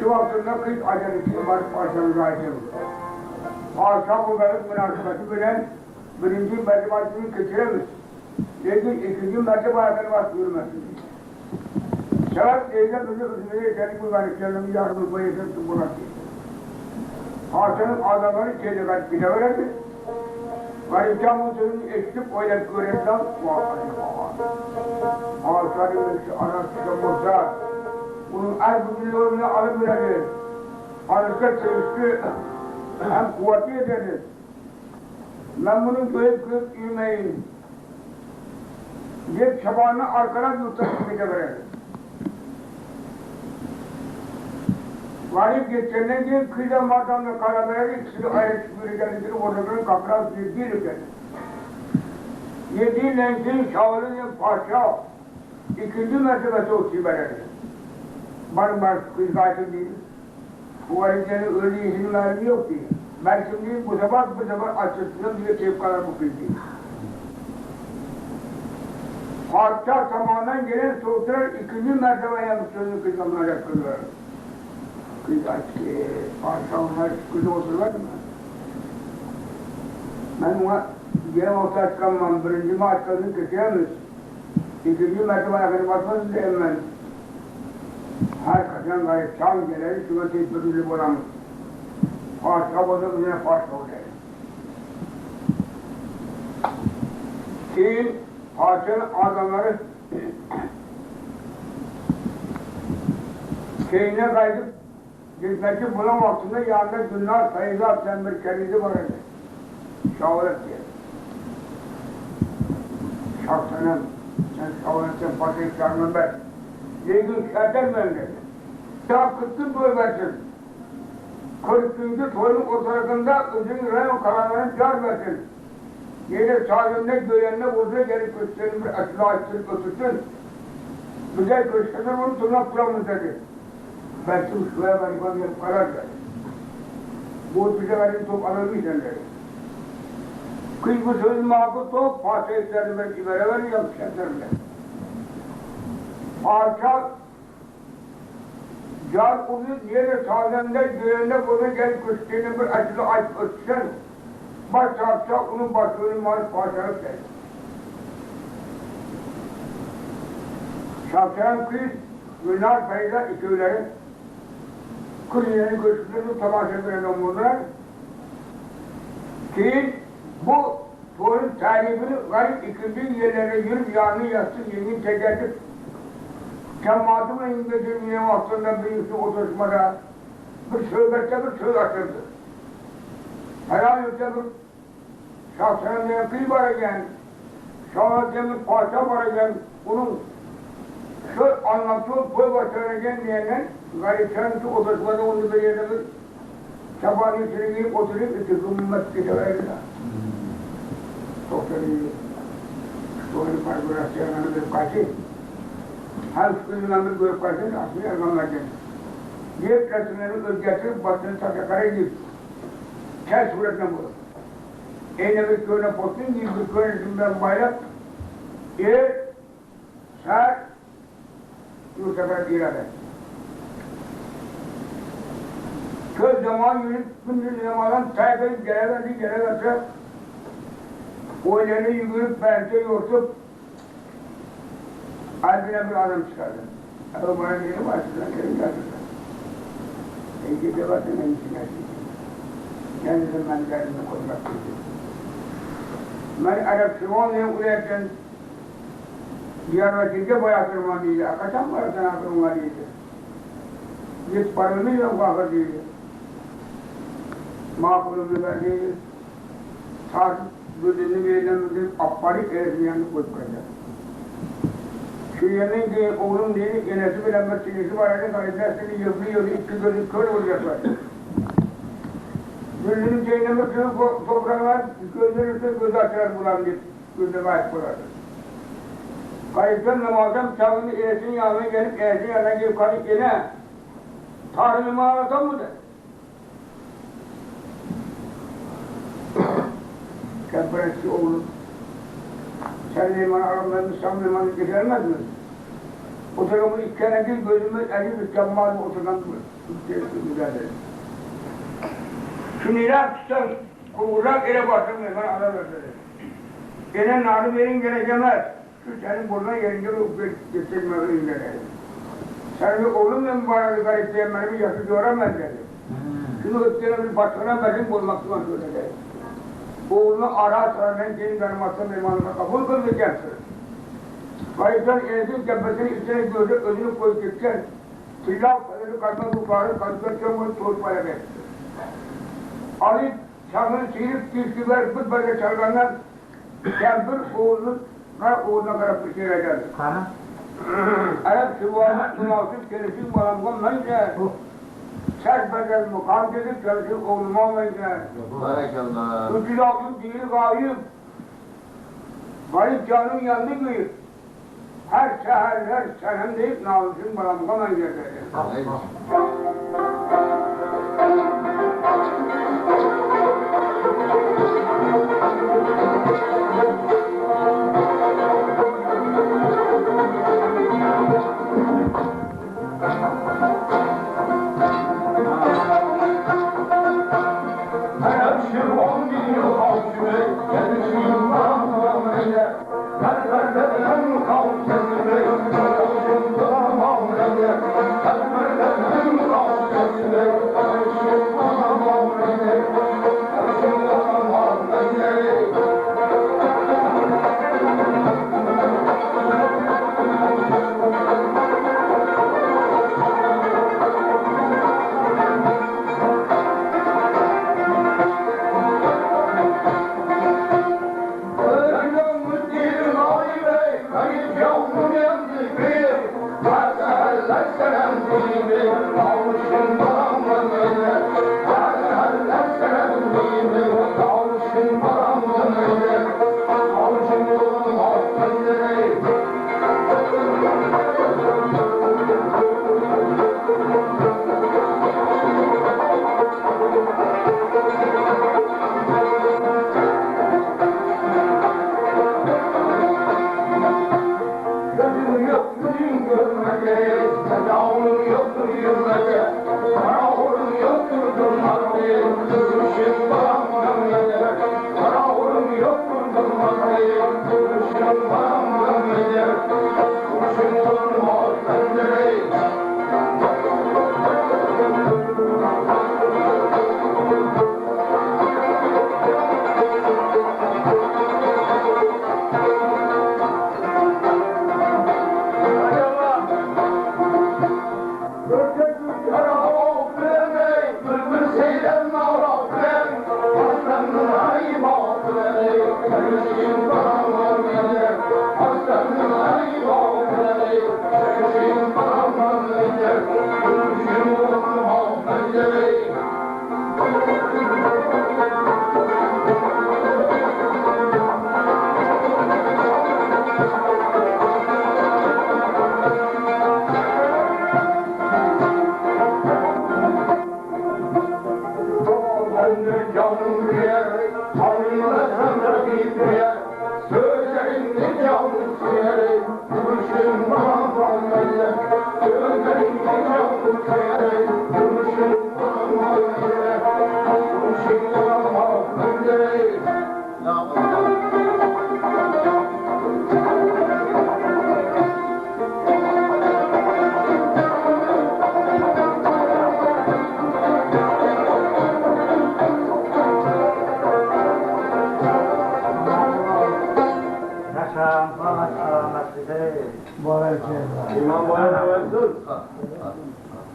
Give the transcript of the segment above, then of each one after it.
Şu vaktinde kıyıt acele var parçamızı açalım. Akşam olarak münasebeti bilen birinci mertebesini geçiremiz. Lakin ikinci mertebesine başvurmasın. Şayet evde bizi üzmeye içerik mübariklerinin yardımı bayılsın bırakır. Hasan'ın adamları çelik bile verebilir. Garipcan Musul'un ekip oylak görevden muhakkak var. Hasan'ın anasını Musa, bunun az bugünlerini alıp verir. Arıska çelişki hem kuvveti ederdir. Ben bunu görüp yürümeyin. Cep çabanını arkadan yurttaşlık verir. Garip geçenden ki kıyıdan vatanla karabayarı ikisini ayrı çıkıyor gelindir, oradakilerin kapıdan girdiği ülkedir. Yediği lenkin şahının parça, ikinci mertebesi o kiberleri. Barbar kız kaçın değil. Bu gariplerin öyle izin mermi yok diye. Ben şimdi bu sefer açılsın diye tepkalar bu kız değil. Parça tamamen gelen soğuklar ikinci mertebeye müşterinin kızımlara kılıyor. Kız açtı, parça onlar kız oturlar mı? Ben ona gene ortaya çıkamam, birinci maaşlarını keseyemiz. İkinci mertebeye kadar basmasın diyeyim ben. Herkesten gayet çam gelir, şuna tedbirli bulamız. Parça bozuk yine parça oluyor. Şeyin, parçanın adamları şeyine kaydıp hizmeti bulan vaktinde yanında günler sayıda bir kendisi var idi. Şahıret diye. Şahsının, sen şahıretin parçayı çağırmam ben. Yeğin şerden ben dedi. Daha kıttın bölmesin. 40. toyun ortalarında özün rayon kalanların car versin. Yine sağlığında göğenine bozuya gelip gösterin bir açılı açılıp götürsün. Güzel gösterir bunu tırnak kuramız dedi. Ben şimdi şuraya ben gelip karar verdim. Bu bize verdiğim top alamayacağım dedi. Kız bu sözün makul top, parça etlerini belki beraber yapışatırlar. Parça car uzun yere sağlığında göğenine bozuya gelip gösterin bir açılı açılıp götürsün. Baş çarpsa onun başlığının var parçalık der. Şapşaran kız, Gülnar Feyza iküleri, Kırıye'nin göçmüşlerini tamaşa veren olmadılar. Ki bu sorun tarifini garip ikinci yerlere yürüp yanını yatsın, yemin tekerdir. Cemaatıma İngilizce yine vaktinde birisi oturuşmada bir söhbette bir söz açıldı. Helal bir şahsen diye kıyı var iken, şahsen bir parça var iken, bunun şu anlatıyor, koy başarırken diyenler, garipten şu oturtmada onu bir yerde bir çabanın içine girip oturup iki kımmet geçeverdiler. Çok da iyi. Doğru parkurasyanları bir kaçı. Her sıkıntından bir görüp kaçın, aslında yargılanırken. Yer resimlerini özgetirip basını takakara girip, kel suretle bulur. Eyne bir köyüne postun, bir köyüne bayrak, sağ, bu sefer irade. Köy zaman yürüyüp, gündüz zamandan sayfayıp geleverse, oylarını yürüyüp, bence yortup, albine bir adam çıkardı. Ama bana yeni başladılar, gelin geldiler. İki debatın en içine kendisi ben derdime koymak istedim. Ben Arap Şivanlı'ya uyarken Diyarbakır'da bayatırmalıydı. Kaçan bayatın akırmalıydı. Hiç paramı yok bakır değildi. Makulümü verdiydi. Saat güdünü verilen apparik eğitimlerini koyup kaçar. Şu yerinin ki oğlum değil, genesi bilen bir sinisi var. Kaydesini yapıyor, iki gözü kör olacaklar. Gülünün ceynemi kırıp toprağına gözünün üstüne göz açar bulan bir gözüme ait bulardır. Kayıptan namazdan çağını eğesin yanına gelip eğesin yanına gelip kalıp yine Tanrı'nı ağlatan mı der? Kemperetçi oğlum sen limanı aramdan İslam limanı geçirmez mi? Oturamın ikkene bir gözümü eli mükemmel oturan müdahale. Şu nirak tutan kurgurak ele başlamıyor, bana ara verdi. Gene narı verin gerekemez. Şu senin buradan yerince getirmeyin gene. Sen bir oğlum ben bana bir garip diye beni bir yaşı göremez dedi. Şunu ötüne bir başkana verin bulmaktan söyledi. Oğlunu ara sıra ben senin benim aslan benim anıma kabul kılmayacaksın. Garipten eğitim tepesini içine gördük, özünü koyup gitken silah kadını kadına tutarı, kadına çamur torpaya verdi. Ali çamını sıyırıp düştü ver, bu böyle çalganlar Kembir oğluna kadar fırçaya geldi. Arap sıvâhına münasip gelişim balamgonlayınca sert bedel mukam dedik gelişim oğluma olmayınca Ücül altın dili gayip Garip canın yandı ki her seher her senem deyip nalıcın balamgonlayınca dedi.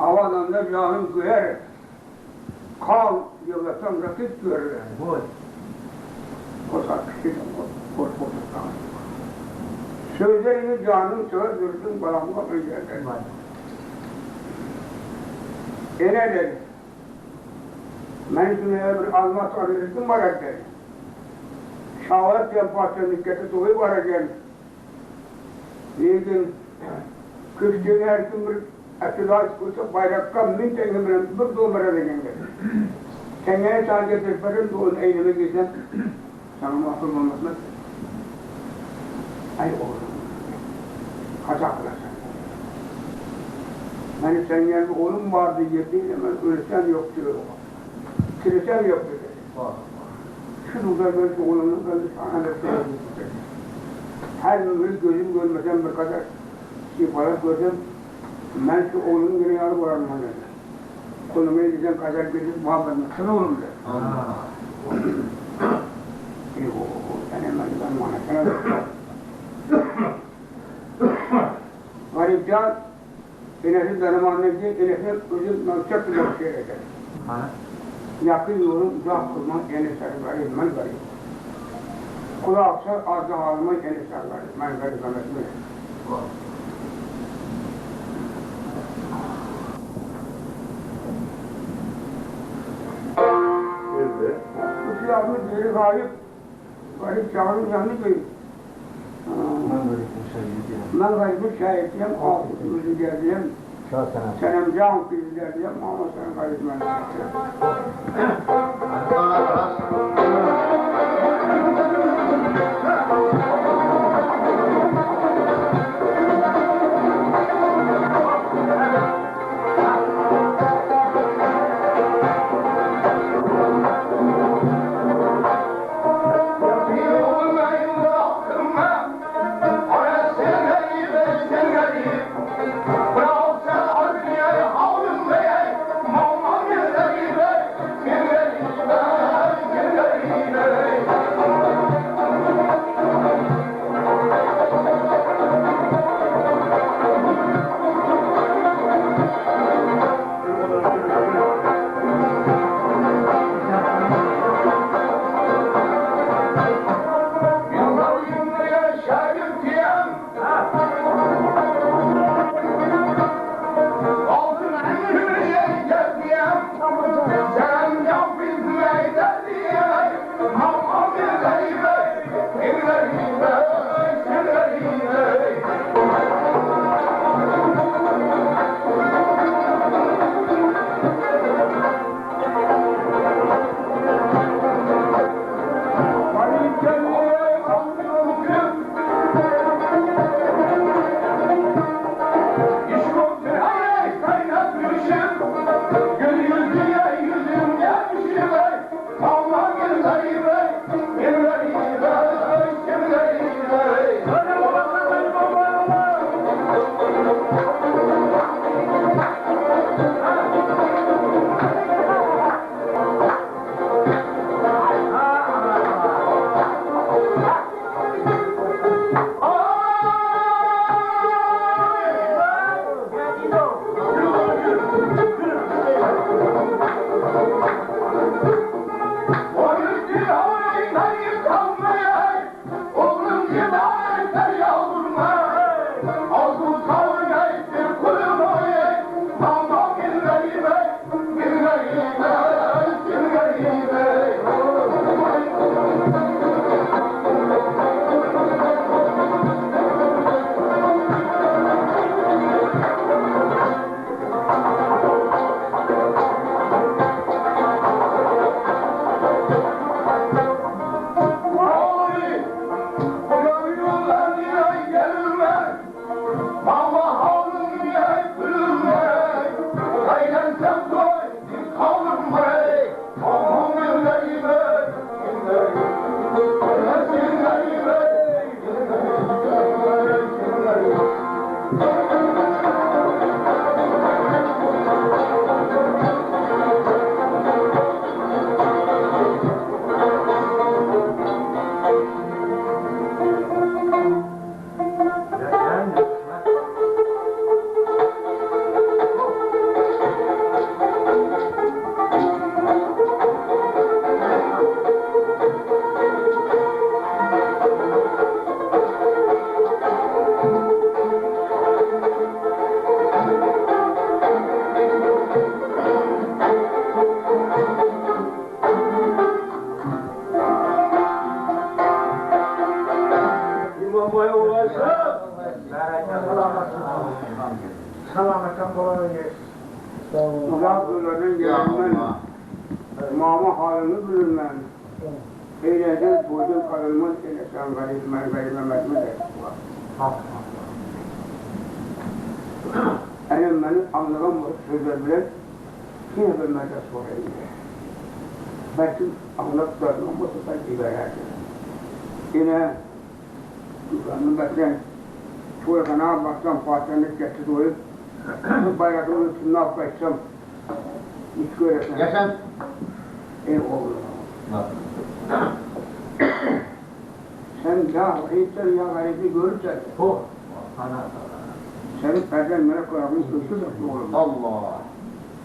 Avanında cahil güher, kal yıldasam rakip görür. Kosak kişiden korkmadan. Sözlerini canım söz durdum balamı önceden. Ene dedi. Ben şuna bir almas arıyorsun var dedi. Şahat yapmasın dikkati tuğu var dedi. Lekin Kırşın her gün bir Akıdaş kursa bayrakka min tengimden bir numara dengendi. Tengene sadece teferin doğun eynime gitsen sana mahkum olmasın. Ay oğlum. Kaça kılasın. Hani sen yani oğlum vardı yedi ama ölsen yok diyor. Kilisem yok dedi. Şunu da belki oğlumun belki sana da söyleyeyim. Her ömür gözüm görmesem bir kadar şifalat görsem ben şu oğlumun yine yarı varım dedi. Konumu edeceğim kadar gözüm muhabbet nasıl oğlum dedi. Sen hemen ben manasına garipcan enesi danamanlıcı enesi özüm çok güzel şey eder. Yakın yolun uzak kurmak enesler garip, ben garip. Kulaksa azı halime enesler garip, ben garip anlatmıyor. Bu silahlı biri garip, garip çağırın yanını koyuyor. Ben garip şahitiyim, altı yüzü geldim. Senem can yüzü geldim ama sen garip ben. Selametten kolay gelsin. Allah Resulü'nün gelmen, mama halini bilirmen. Eyleden boydun kalınmaz sen garip mergayime mermi de. Elim beni anlayan bu sözler bile yine bilmece sorayım. Belki anlattığım bu sefer ibarettir. Yine Duran'ın bekleyen Tuğra'na baksan Fatiha'nı getirdi oyu. Bayrakını üstüne affetsem hiç göresem. Yaşam. Ey oğlum. Sen ya vahiysen ya gayeti görürsen. Bu. Ana. Senin perden merak koyarını köşkü de oğlum. Allah.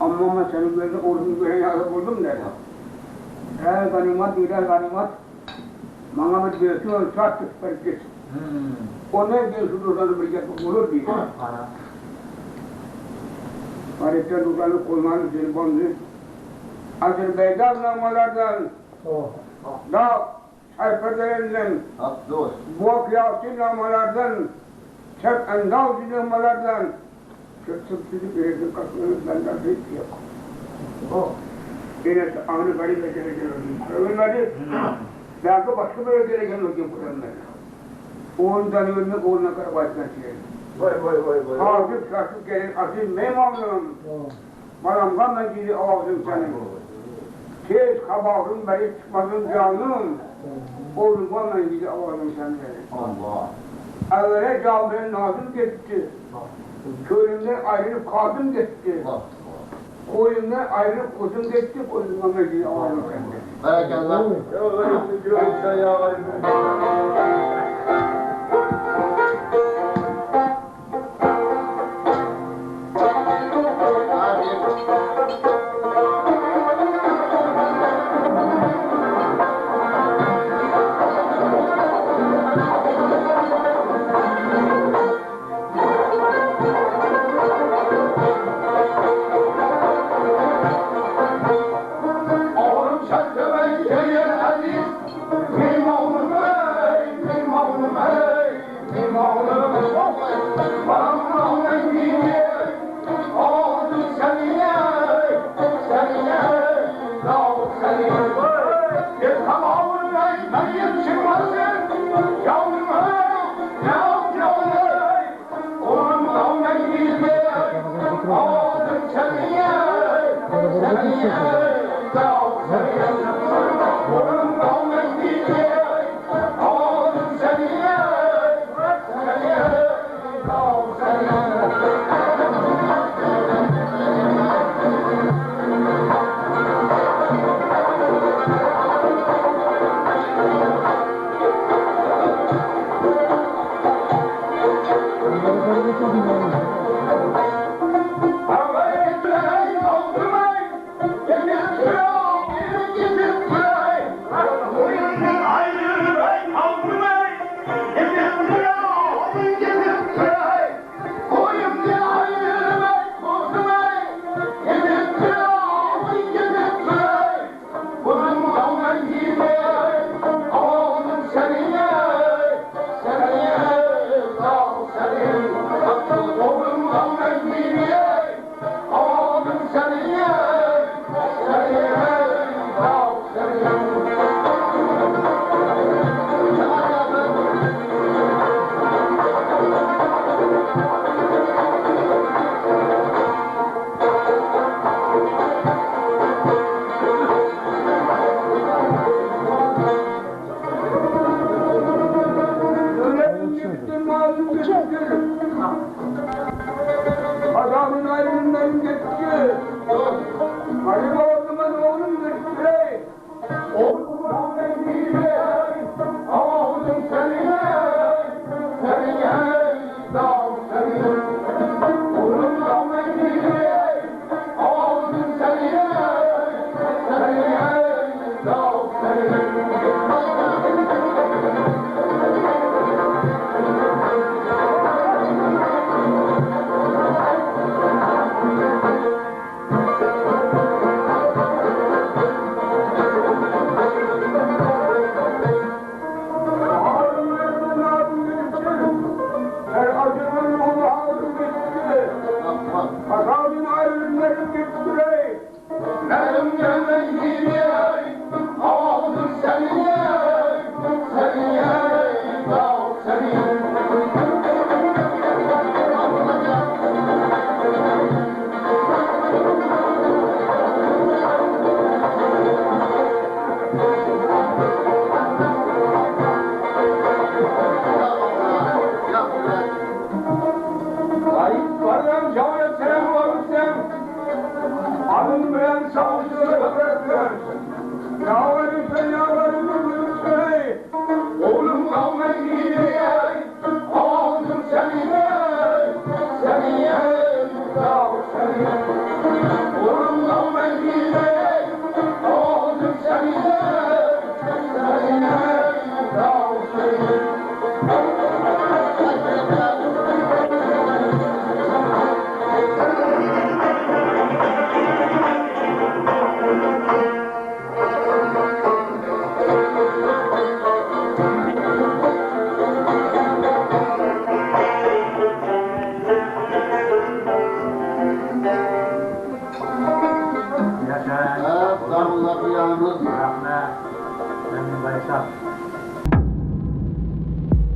Amma ben senin gözünü oğlunu gören yazı buldum derdi. Ey ganimat, iler ganimat. Bana bir diyorsun, çarptı süperkes. O ne diyorsun Duran'ı bir yapıp olur diye. Ana. Tarihte Duran'ı koymanı seni bandı. Azerbaycan namalardan, da sayfalarından, Dost. bu kıyafet namalardan, çek endavcı namalardan, çöksüzlük verirdi kalkmanız benden hiç yok. Yine anı garip ederken öğrenmedi. Belki başka bir gereken yok yapılanlar. Oğlun tanıyorunu oğluna kadar başkan çiğnedim. Vay. Ağzı şarkı gelir, aziz memamlığım. Bana ben gidi ağzım senin. Tez kabağım beri çıkmadın canım. Oğlum bana gidi ağzım senin. Allah. Evvela caminin nazım gitti. Köyümden ayrılıp kaldım gitti. Koyumdan ayrılıp kuzum gitti. Koyum bana gidi ağzım senin. Barakallah. Adamın ayrımından gitti. Hadi oğlumun oğlum gitti. Oğlum ben gitti. Oğlum seninle. Seninle. Dağ seninle. Oğlum ben gitti. Oğlum seninle. Seninle. Dağ seninle. Varım cavaya selam varmışsın. Alın bilen savuşları bıraktılar. Yağvarırsa yağvarırsa söyle. Oğlum kavmet gideye. Ağzım seninle. Seninle. Yahu seninle. Oğlum kavmet gideye. Ağzım seninle. Seninle. Yahu seninle. Yaşa. Davullar yalnız. Rahmet. Senin Baysak.